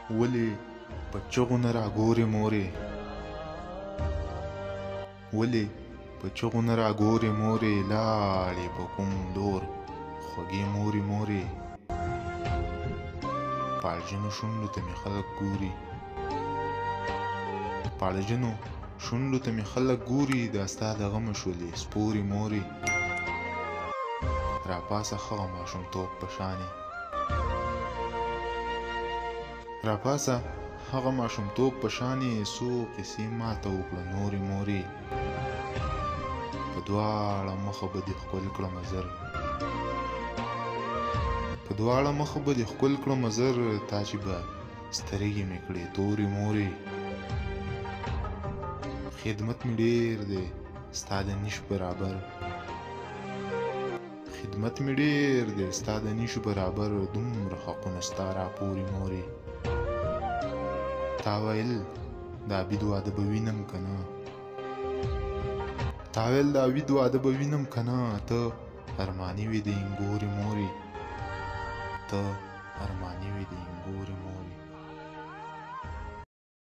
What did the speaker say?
ولې په چغو نه راګورې مورې ولې په چغو نه راګورې مورې لاړې په کوم لور خوږې مورې مورې پاړجنو شونډو ته مې خلک ګوري پاړجنو شونډو ته مې خلک ګوري دا ستا د غمه شولې سپورې مورې راپاسه هغه ماشومتوب په شانې راپاسه هغه ماشومتوب په شانې څو قیسې ماته وکړه نورې مورې په دواړه مخه به دې ښکل کړمه زر په دواړه مخه به دې ښکل کړمه زر تا چې به سترګې مې کړې تورې مورې خدمت مې ډېر دی ستا د نیش برابر خدمت مې ډېر دی ستا د نیش برابر دومره حقونه ستا راپورې مورې تا ویل د عبید واده به وینم که نه تا ویل د عبید واده به وینم که نه ته ارماني وې د انګورې مورې ته